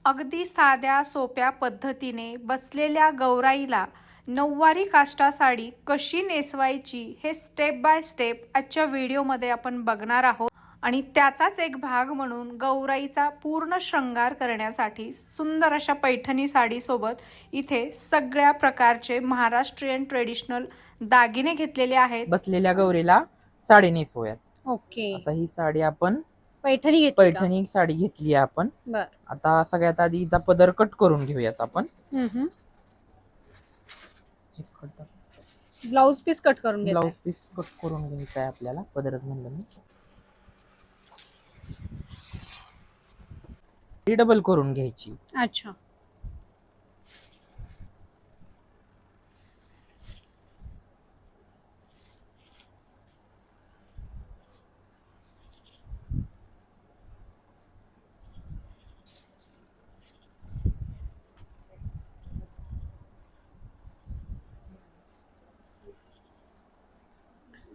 अगदी साध्या सोप्या पद्धतीने बसलेल्या गौराईला नऊवारी काष्टा साडी कशी नेसवायची हे स्टेप बाय स्टेप आजच्या व्हिडिओमध्ये आपण बघणार आहोत. आणि त्याचाच एक भाग म्हणून गौराईचा पूर्ण श्रंगार करण्यासाठी सुंदर अशा पैठणी साडीसोबत इथे सगळ्या प्रकारचे महाराष्ट्रीयन ट्रेडिशनल दागिने घेतलेले आहेत. बसलेल्या गौरीला साडी नेसवूयात. ओके. आता ही साडी आपण पैठणी साडी घेतली आहे आपण. बर. आता सगळ्यात आधी हिचा पदर कट करून घेऊयात आपण. ब्लाउज पीस कट करून ब्लाउज पीस कट करून घ्यायचा आहे आपल्याला. पदरच म्हणलं मी डबल करून घ्यायची. अच्छा.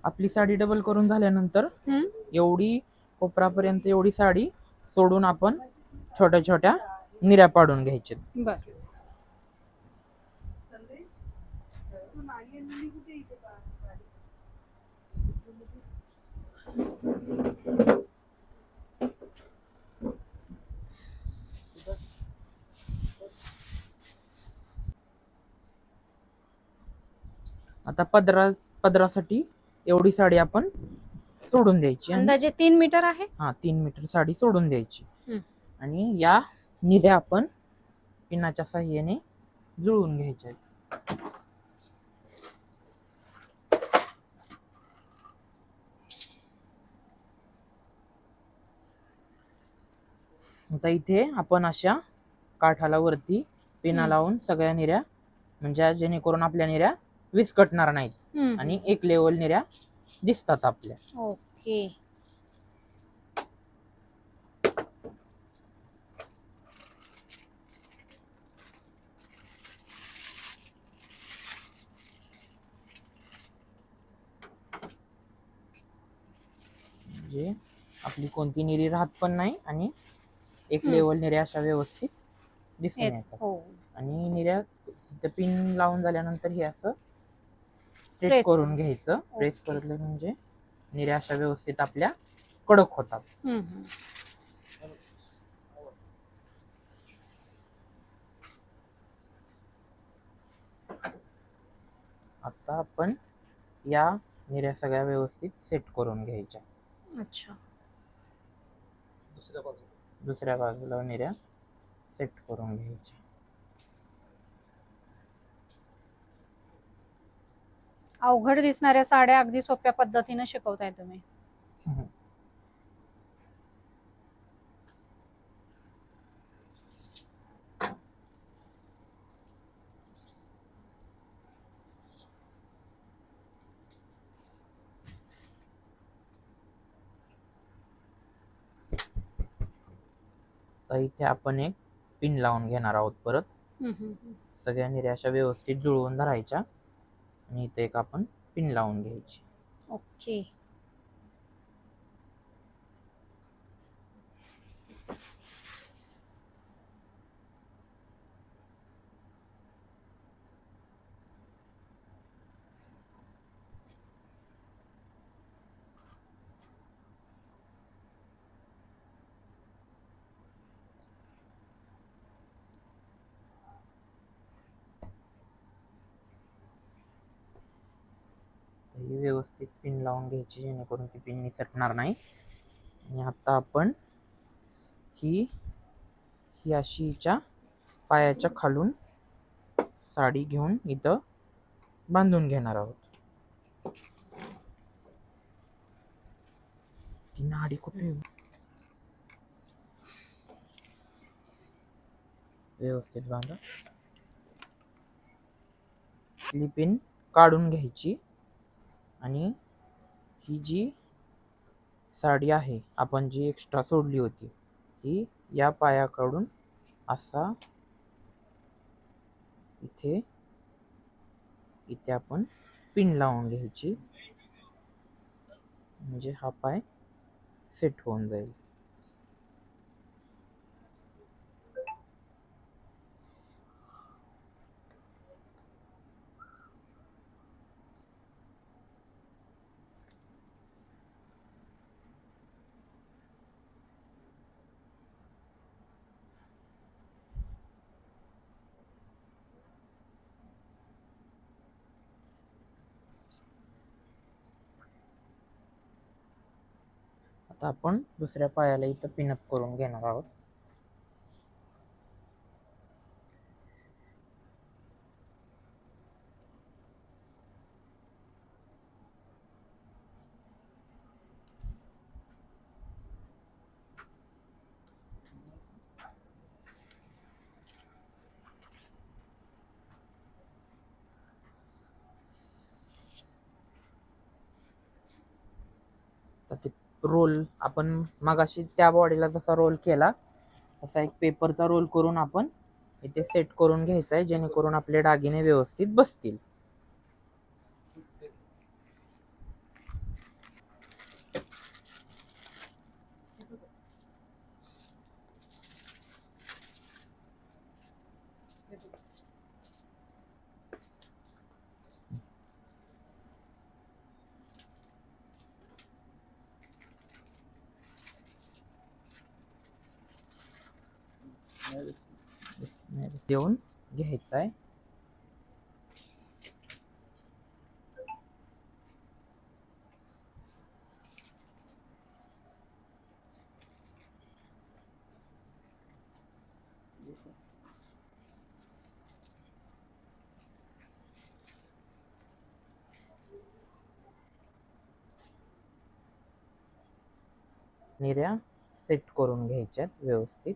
आपली साडी डबल करून झाल्यानंतर एवढी कोपरापर्यंत एवढी साडी सोडून आपण छोट्या छोट्या निऱ्या पाडून घ्यायच्या. बर. आता पदरासाठी एवढी साडी आपण सोडून द्यायची. अंदाजे 3 मीटर आहे. 3 मीटर साडी सोडून द्यायची. आणि या निऱ्या आपण पिनाच्या साहाय्याने जुळवून घ्यायच्या. आता इथे आपण अशा काठाला वरती पिना लावून सगळ्या निऱ्या, म्हणजे जेणेकरून आपल्या निऱ्या विस्कटणार नाहीत आणि एक लेवल निऱ्या दिसतात आपल्या. ओके. म्हणजे आपली कोणती निरी राहत पण नाही आणि एक लेवल निऱ्या अशा व्यवस्थित दिसून येतात. आणि निऱ्या पिन लावून झाल्यानंतर हे असं स्ट्रेट करून घ्यायचं. प्रेस करले म्हणजे निऱ्या अशा व्यवस्थित आपल्या कडक होतात. आता आपण या निऱ्या सगळ्या व्यवस्थित सेट करून घ्यायच्या. अच्छा. दुसऱ्या बाजूला निऱ्या सेट करून घ्यायच्या. अवघड दिसणाऱ्या साड्या अगदी सोप्या पद्धतीने शिकवताय तुम्ही. तर इथे आपण एक पिन लावून घेणार आहोत परत. सगळ्या निऱ्या अशा व्यवस्थित जुळवून धरायच्या आणि इथे एक आपण पिन लावून घ्यायची. ओके. ही व्यवस्थित पिन लावून घ्यायची जेणेकरून ती पिन निसटणार नाही. आणि आता आपण ही अशीच्या पायाच्या खालून साडी घेऊन इथं बांधून घेणार आहोत. ती नाडी कुठे व्यवस्थित बांधा. पिन काढून घ्यायची आणि ही जी साडी आहे आपण जी एक्स्ट्रा सोडली होती ही या पायाकडून असा इथे आपण पिन लावून घ्यायची. म्हणजे हा पाय सेट होऊन जाईल. आता आपण दुसऱ्या पायाला इथं पिनअप करून घेणार आहोत. तर ते रोल आपण मगाशी त्या बॉडीला जसा रोल केला तसा एक पेपरचा रोल करून आपण इथे सेट करून घ्यायचा आहे, जेणेकरून आपले दागिने व्यवस्थित बसतील. देऊन घ्यायचा आहे. निर्या सेट करून घ्यायच्यात व्यवस्थित.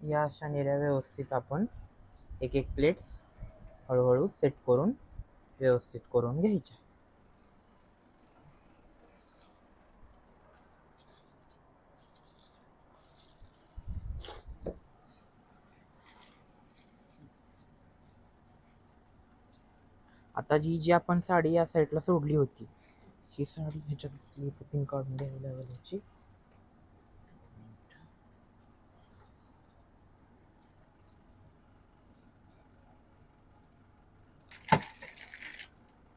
या अशा निर्या व्यवस्थित आपण एक एक प्लेट्स हळूहळू सेट करून व्यवस्थित करून घ्यायच्या. आता जी आपण साडी या साईडला सोडली होती, ही साडी ह्याच्यात पिन काढून घ्यावी लागेल याची.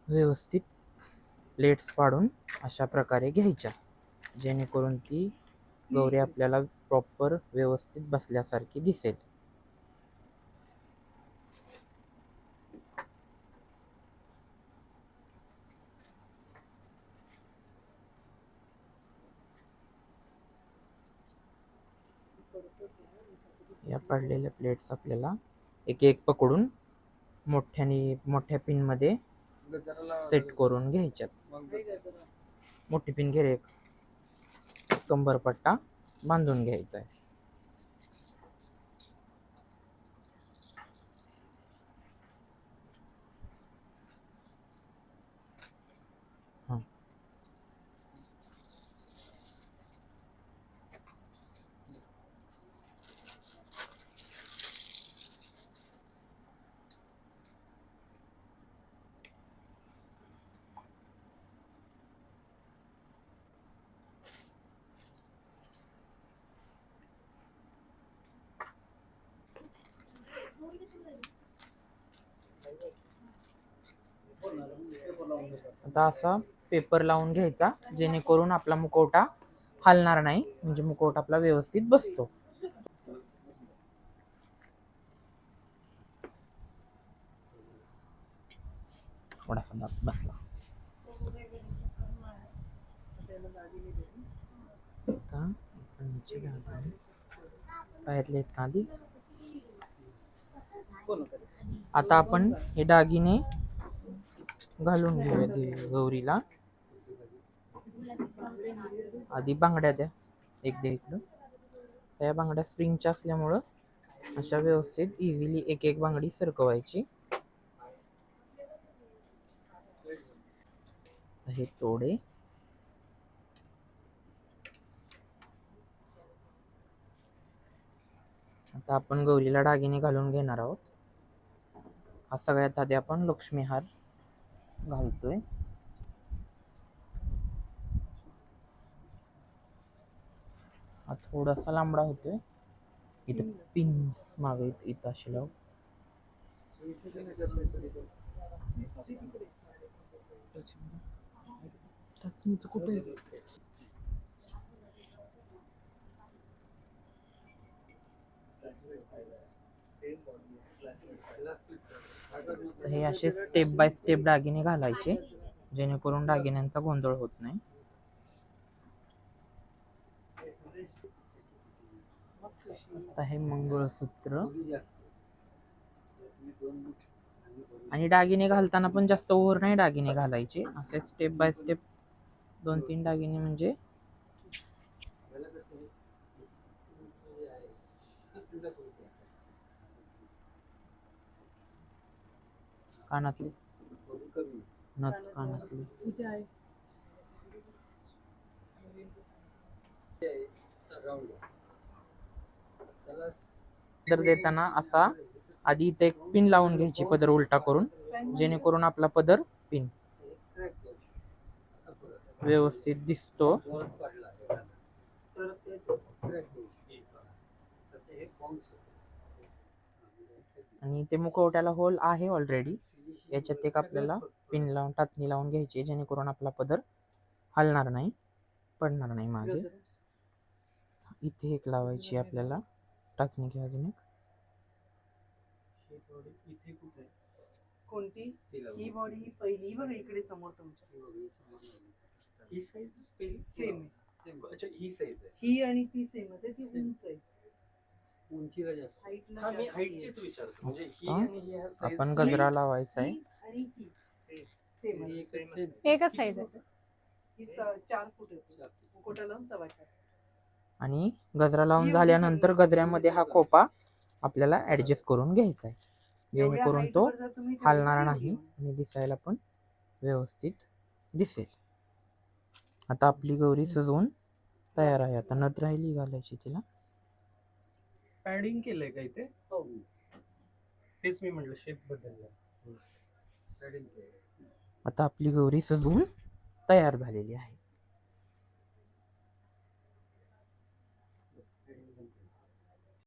व्यवस्थित प्लेट्स पाडून अशा प्रकारे घ्यायच्या, जेणेकरून ती गौरी आपल्याला प्रॉपर व्यवस्थित बसल्यासारखी दिसेल. या पडलेल्या प्लेट्स आपल्याला एक एक पकडून मोठ्या पिन मध्ये सेट करून घ्यायच्यात. मोठी पिन घे, एक कंबरपट्टा बांधून घ्यायचा आहे. आता असा पेपर लावून घ्यायचा, जेणेकरून आपला मुखवटा हलणार नाही, म्हणजे मुखवटा आपला व्यवस्थित बसतो. बसला. पायातले आधी आता आपण हे दागिने घालून घेऊया गौरीला. आधी बांगड्या द्या, एक द्या इकडं. त्या बांगड्या स्प्रिंगच्या असल्यामुळं अशा व्यवस्थित इझिली एक एक बांगडी सरकवायची. हे तोडे. आता आपण गौरीला दागिने घालून घेणार आहोत. हा सगळ्यात आधी आपण लक्ष्मी हार घालतोय. हा थोडासा लांबडा होतोय. इथं पिन मागे इथं अशी लाव. कुठे हे असे स्टेप बाय स्टेप दागिने घालायचे जेणेकरून दागिन्यांचा गोंधळ होत नाही. आता हे मंगळसूत्र. आणि दागिने घालताना पण जास्त ओव्हर नाही दागिने घालायचे. असे स्टेप बाय स्टेप 2-3 दागिने म्हणजे कानातली नथ कानातली पदर देताना असा आधी इथे एक पिन लावून घ्यायची पदर उलटा करून जेणेकरून आपला पदर पिन व्यवस्थित दिसतो. आणि ते मुखवट्याला होल आहे ऑलरेडी. याच्यात एक आपल्याला पिन लावून टाचणी लावून घ्यायची जेणेकरून आपला पदर हलणार नाही, पडणार नाही मागे. इथे एक लावायची आपल्याला टाचणी घ्या अजून एक. कोणती ही बॉडी पहिली बघा इकडे समोर तुमच्या ही साईज पहिली सेम अच्छा ही साईज आहे. ही आणि ती सेमच आहे. ती उंच आहे. उंचीला जास्त हाईटला हा मी जास्त हाईटचीच आहे. विचारतो म्हणजे ही हा. आणि ही size आपण गजरा लावायचा आहे. ही आणि ही सेम ही एकच आहे. size. एकच साईज आहे. ही 4 फूट आहे. मुकुटा लावून 4.25. आणि गजरा लावून झाल्यानंतर गजऱ्यामध्ये हा खोपा आपल्याला ऍडजस्ट करून घ्यायचा आहे जेणेकरून तो हलणार नाही आणि दिसायला पण व्यवस्थित दिसेल. आता आपली गौरी सजवून तयार आहे. आता नथ राहिली घालायची तिला. पॅडिंग केलंय का इथे? हो. तेच मी म्हटलं शेप बदलला. पॅडिंग केलंय. आता आपली गौरी सजवून तयार झालेली आहे.